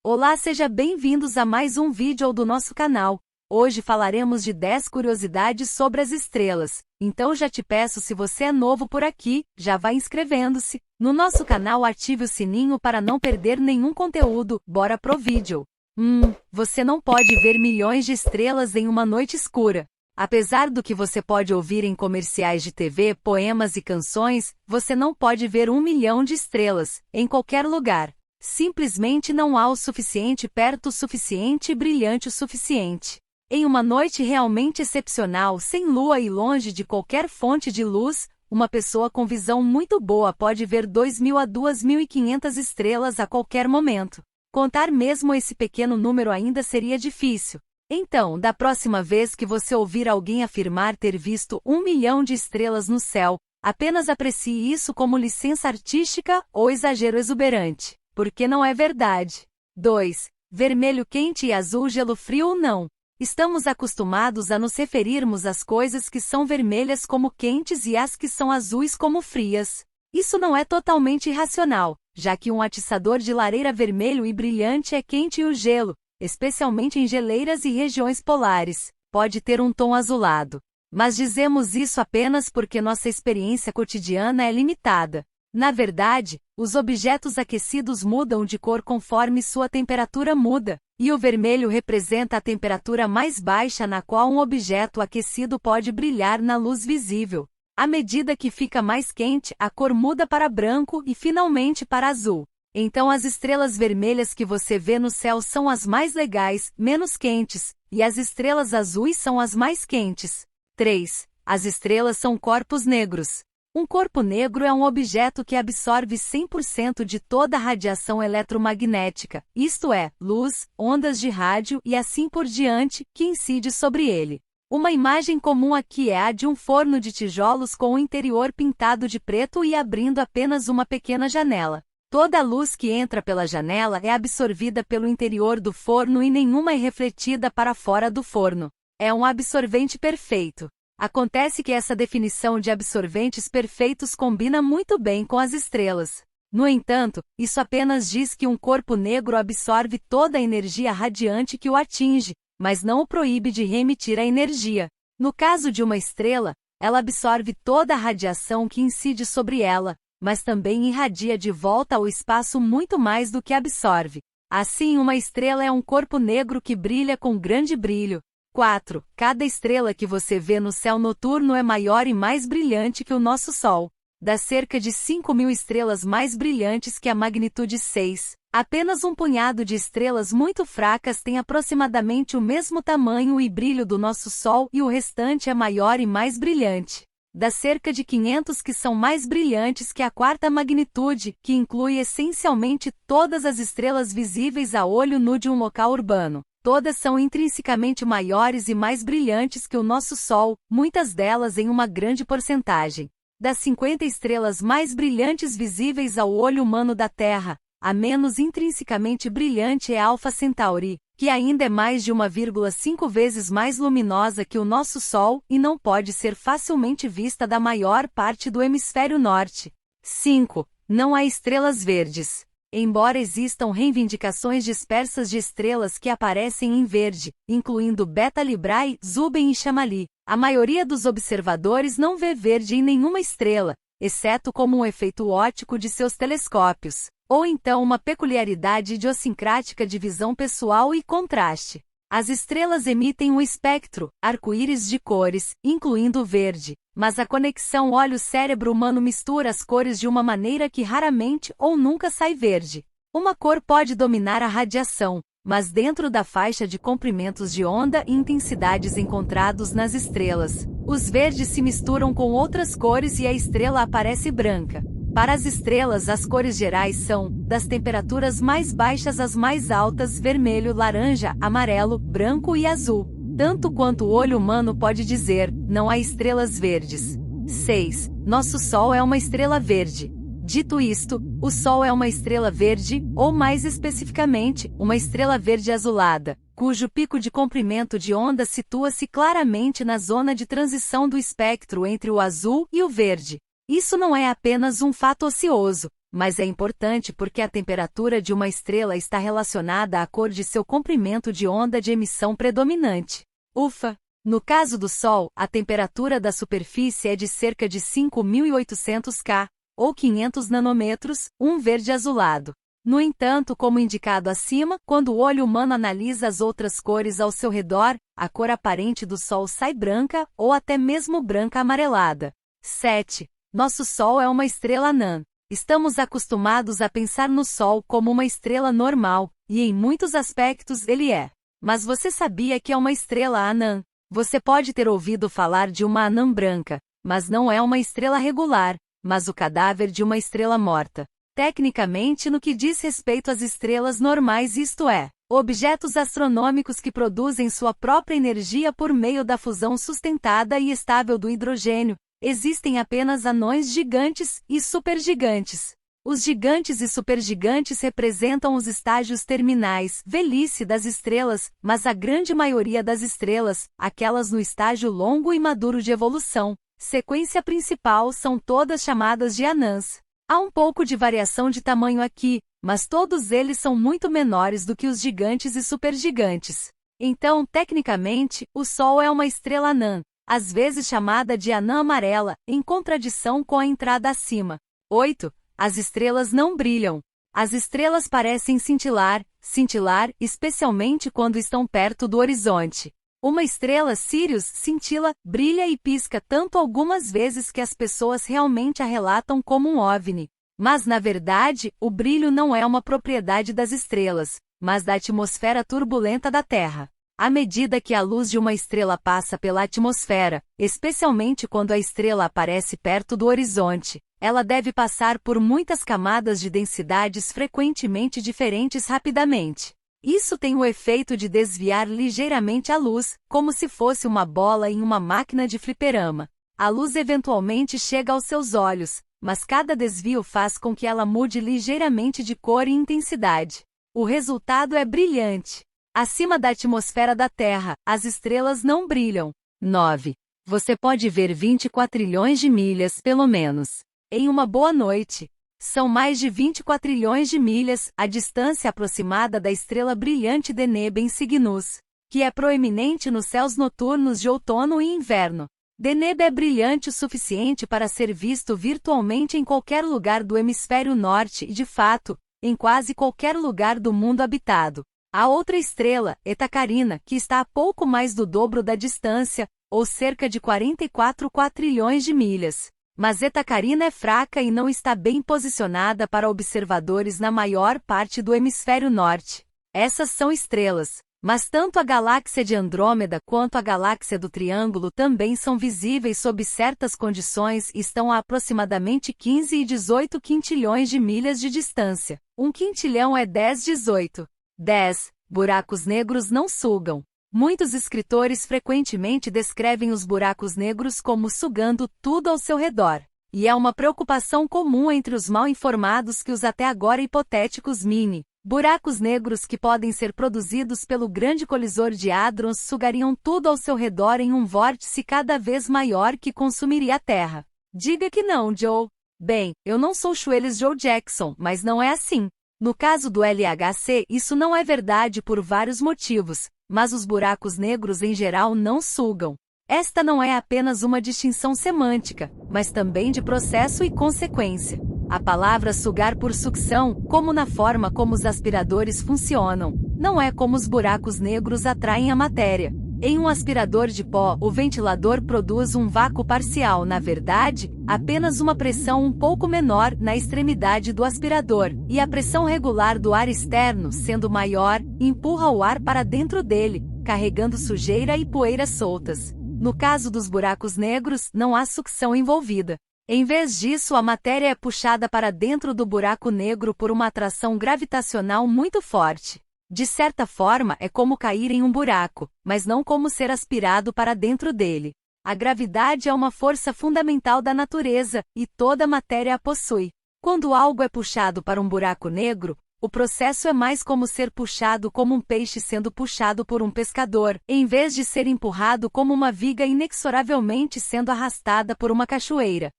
Olá, seja bem-vindos a mais um vídeo do nosso canal. Hoje falaremos de 10 curiosidades sobre as estrelas. Então já te peço, se você é novo por aqui, já vai inscrevendo-se no nosso canal, ative o sininho para não perder nenhum conteúdo. Bora pro vídeo. Você não pode ver milhões de estrelas em uma noite escura. Apesar do que você pode ouvir em comerciais de TV, poemas e canções, você não pode ver 1 milhão de estrelas em qualquer lugar. Simplesmente não há o suficiente perto o suficiente e brilhante o suficiente. Em uma noite realmente excepcional, sem lua e longe de qualquer fonte de luz, uma pessoa com visão muito boa pode ver 2.000 a 2.500 estrelas a qualquer momento. Contar mesmo esse pequeno número ainda seria difícil. Então, da próxima vez que você ouvir alguém afirmar ter visto 1 milhão de estrelas no céu, apenas aprecie isso como licença artística ou exagero exuberante. Porque não é verdade. 2. Vermelho quente e azul gelo frio não. Estamos acostumados a nos referirmos às coisas que são vermelhas como quentes e às que são azuis como frias. Isso não é totalmente irracional, já que um atiçador de lareira vermelho e brilhante é quente e o gelo, especialmente em geleiras e regiões polares, pode ter um tom azulado. Mas dizemos isso apenas porque nossa experiência cotidiana é limitada. Na verdade, os objetos aquecidos mudam de cor conforme sua temperatura muda, e o vermelho representa a temperatura mais baixa na qual um objeto aquecido pode brilhar na luz visível. À medida que fica mais quente, a cor muda para branco e finalmente para azul. Então as estrelas vermelhas que você vê no céu são as mais legais, menos quentes, e as estrelas azuis são as mais quentes. 3. As estrelas são corpos negros. Um corpo negro é um objeto que absorve 100% de toda a radiação eletromagnética, isto é, luz, ondas de rádio e assim por diante, que incide sobre ele. Uma imagem comum aqui é a de um forno de tijolos com o interior pintado de preto e abrindo apenas uma pequena janela. Toda a luz que entra pela janela é absorvida pelo interior do forno e nenhuma é refletida para fora do forno. É um absorvente perfeito. Acontece que essa definição de absorventes perfeitos combina muito bem com as estrelas. No entanto, isso apenas diz que um corpo negro absorve toda a energia radiante que o atinge, mas não o proíbe de reemitir a energia. No caso de uma estrela, ela absorve toda a radiação que incide sobre ela, mas também irradia de volta ao espaço muito mais do que absorve. Assim, uma estrela é um corpo negro que brilha com grande brilho. 4. Cada estrela que você vê no céu noturno é maior e mais brilhante que o nosso Sol. Das cerca de 5.000 estrelas mais brilhantes que a magnitude 6, apenas um punhado de estrelas muito fracas tem aproximadamente o mesmo tamanho e brilho do nosso Sol e o restante é maior e mais brilhante. Das cerca de 500 que são mais brilhantes que a quarta magnitude, que inclui essencialmente todas as estrelas visíveis a olho nu de um local urbano. Todas são intrinsecamente maiores e mais brilhantes que o nosso Sol, muitas delas em uma grande porcentagem. Das 50 estrelas mais brilhantes visíveis ao olho humano da Terra, a menos intrinsecamente brilhante é Alpha Centauri, que ainda é mais de 1,5 vezes mais luminosa que o nosso Sol e não pode ser facilmente vista da maior parte do hemisfério norte. 5. Não há estrelas verdes. Embora existam reivindicações dispersas de estrelas que aparecem em verde, incluindo Beta Librae, Zuben e Chamali, a maioria dos observadores não vê verde em nenhuma estrela, exceto como um efeito óptico de seus telescópios, ou então uma peculiaridade idiosincrática de visão pessoal e contraste. As estrelas emitem um espectro, arco-íris de cores, incluindo o verde, mas a conexão olho-cérebro humano mistura as cores de uma maneira que raramente ou nunca sai verde. Uma cor pode dominar a radiação, mas dentro da faixa de comprimentos de onda e intensidades encontrados nas estrelas, os verdes se misturam com outras cores e a estrela aparece branca. Para as estrelas, as cores gerais são, das temperaturas mais baixas às mais altas, vermelho, laranja, amarelo, branco e azul. Tanto quanto o olho humano pode dizer, não há estrelas verdes. 6. Nosso Sol é uma estrela verde. Dito isto, o Sol é uma estrela verde, ou mais especificamente, uma estrela verde azulada, cujo pico de comprimento de onda situa-se claramente na zona de transição do espectro entre o azul e o verde. Isso não é apenas um fato ocioso, mas é importante porque a temperatura de uma estrela está relacionada à cor de seu comprimento de onda de emissão predominante. Ufa! No caso do Sol, a temperatura da superfície é de cerca de 5.800 K, ou 500 nanômetros, um verde azulado. No entanto, como indicado acima, quando o olho humano analisa as outras cores ao seu redor, a cor aparente do Sol sai branca, ou até mesmo branca amarelada. 7. Nosso Sol é uma estrela anã. Estamos acostumados a pensar no Sol como uma estrela normal, e em muitos aspectos ele é. Mas você sabia que é uma estrela anã? Você pode ter ouvido falar de uma anã branca, mas não é uma estrela regular, mas o cadáver de uma estrela morta. Tecnicamente, no que diz respeito às estrelas normais, isto é, objetos astronômicos que produzem sua própria energia por meio da fusão sustentada e estável do hidrogênio, existem apenas anões gigantes e supergigantes. Os gigantes e supergigantes representam os estágios terminais, velhice das estrelas, mas a grande maioria das estrelas, aquelas no estágio longo e maduro de evolução, sequência principal, são todas chamadas de anãs. Há um pouco de variação de tamanho aqui, mas todos eles são muito menores do que os gigantes e supergigantes. Então, tecnicamente, o Sol é uma estrela anã, às vezes chamada de anã amarela, em contradição com a entrada acima. 8. As estrelas não brilham. As estrelas parecem cintilar, especialmente quando estão perto do horizonte. Uma estrela Sirius cintila, brilha e pisca tanto algumas vezes que as pessoas realmente a relatam como um OVNI. Mas na verdade, o brilho não é uma propriedade das estrelas, mas da atmosfera turbulenta da Terra. À medida que a luz de uma estrela passa pela atmosfera, especialmente quando a estrela aparece perto do horizonte, ela deve passar por muitas camadas de densidades frequentemente diferentes rapidamente. Isso tem o efeito de desviar ligeiramente a luz, como se fosse uma bola em uma máquina de fliperama. A luz eventualmente chega aos seus olhos, mas cada desvio faz com que ela mude ligeiramente de cor e intensidade. O resultado é brilhante. Acima da atmosfera da Terra, as estrelas não brilham. 9. Você pode ver 24 trilhões de milhas, pelo menos, em uma boa noite. São mais de 24 trilhões de milhas, a distância aproximada da estrela brilhante Deneb em Cygnus, que é proeminente nos céus noturnos de outono e inverno. Deneb é brilhante o suficiente para ser visto virtualmente em qualquer lugar do hemisfério norte e, de fato, em quase qualquer lugar do mundo habitado. A outra estrela, Eta Carina, que está a pouco mais do dobro da distância, ou cerca de 44 quatrilhões de milhas. Mas Eta Carina é fraca e não está bem posicionada para observadores na maior parte do hemisfério norte. Essas são estrelas, mas tanto a galáxia de Andrômeda quanto a galáxia do Triângulo também são visíveis sob certas condições e estão a aproximadamente 15 e 18 quintilhões de milhas de distância. Um quintilhão é 10. Buracos negros não sugam. Muitos escritores frequentemente descrevem os buracos negros como sugando tudo ao seu redor. E é uma preocupação comum entre os mal informados que os até agora hipotéticos buracos negros que podem ser produzidos pelo grande colisor de hadrons sugariam tudo ao seu redor em um vórtice cada vez maior que consumiria a Terra. Diga que não, Joe. Bem, eu não sou Chueles Joe Jackson, mas não é assim. No caso do LHC, isso não é verdade por vários motivos, mas os buracos negros em geral não sugam. Esta não é apenas uma distinção semântica, mas também de processo e consequência. A palavra sugar por sucção, como na forma como os aspiradores funcionam, não é como os buracos negros atraem a matéria. Em um aspirador de pó, o ventilador produz um vácuo parcial, na verdade, apenas uma pressão um pouco menor na extremidade do aspirador, e a pressão regular do ar externo, sendo maior, empurra o ar para dentro dele, carregando sujeira e poeira soltas. No caso dos buracos negros, não há sucção envolvida. Em vez disso, a matéria é puxada para dentro do buraco negro por uma atração gravitacional muito forte. De certa forma, é como cair em um buraco, mas não como ser aspirado para dentro dele. A gravidade é uma força fundamental da natureza, e toda a matéria a possui. Quando algo é puxado para um buraco negro, o processo é mais como ser puxado como um peixe sendo puxado por um pescador, em vez de ser empurrado como uma viga inexoravelmente sendo arrastada por uma cachoeira.